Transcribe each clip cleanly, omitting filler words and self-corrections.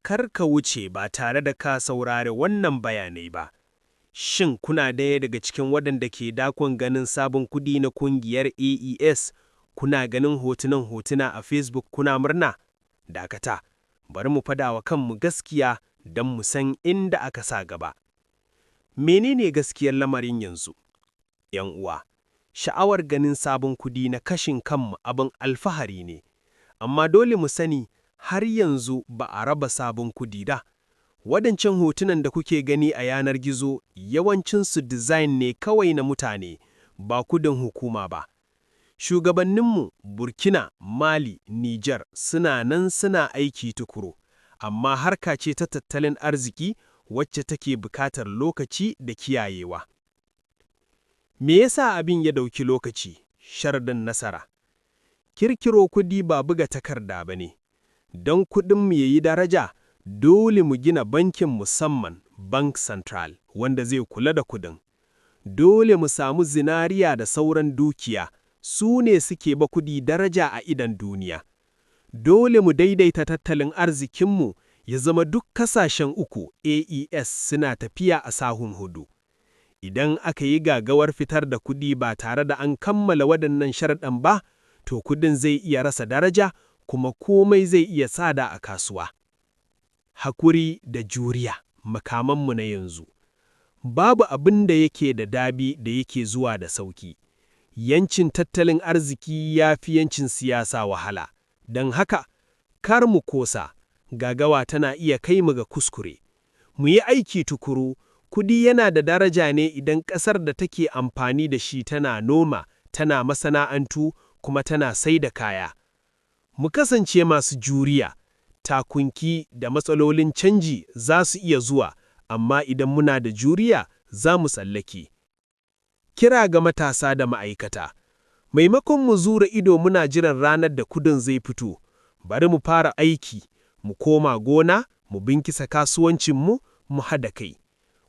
kar ka wuce ba tare da ka saurari wannan bayanai ba. Shin kuna ɗaya daga cikin waɗanda ke dakon ganin sabon kuɗi na ƙungiyar AES? Kuna ganin hotuna a Facebook kuna murna? Dakata, bari mu fada wa kanmu gaskiya don mu san inda aka sa gaba. Menene gaskiyar lamarin yanzu? ‘Yan uwa, sha'awar ganin sabon kuɗi na kashin kanmu abin alfahari ne, amma dole mu sani har yanzu ba a raba sabon kuɗi da. Waɗancan hotunan da kuke gani a yanar gizo yawancinsu design ne kawai na mutane, ba kuɗin hukuma ba. Shugabanninmu Burkina, Mali, Nijar suna nan suna aiki tukuru, amma harka ce ta tattalin arziki wacce take bukatar lokaci da kiyayewa. Me yasa abin ya ɗauki lokaci? Sharadin nasara. Kirkiro kuɗi ba buga takarda ba ne. Don kuɗinmu ya yi daraja, dole mu gina bankin musamman, Bank Central, wanda zai kula da kuɗin. Dole mu samu zinariya da sauran dukiya, su ne suke ba kuɗi daraja a idon duniya. Dole mu daidaita tattalin arzikinmu ya zama duk kasashen uku AES suna tafiya a sahun hudu. Idan aka yi gagawar fitar da kuɗi ba tare da an kammala waɗannan sharaɗan ba, to kuɗin zai iya rasa daraja kuma komai zai iya tsada a kasuwa. Hakuri da juriya, makamanmu na yanzu. Babu abin da yake da dabi da yake zuwa da sauki. Yancin tattalin arziki ya fi yancin siyasa wahala, don haka, kar mu kosa, gagawa tana iya kai mu ga kuskure. Mu yi aiki tukuru, kuɗi yana da daraja ne idan ƙasar da take amfani da shi tana noma, tana masana'antu, kuma tana sai da kaya. Mu kasance masu juriya, takunki da matsalolin canji za su iya zuwa, amma idan muna da juriya za mu tsallake. Kira ga matasa da ma'aikata, maimakon mu zura ido muna jiran ranar da kudin zai fito, bari mu fara aiki, mu koma gona, mu binkisa kasuwancinmu, mu haɗa kai.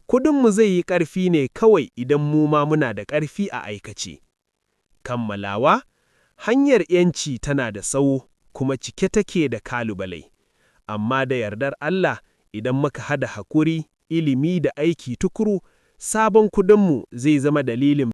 Kudinmu zai yi ƙarfi ne kawai idan mu ma muna da ƙarfi a aikace. Kammalawa, hanyar ‘yanci tana da tsawo kuma cike take da kalubale, amma da yardar Allah idan muka haɗa hakuri, ilimi da aiki tukuru, sabon kudinmu zai zama dalilin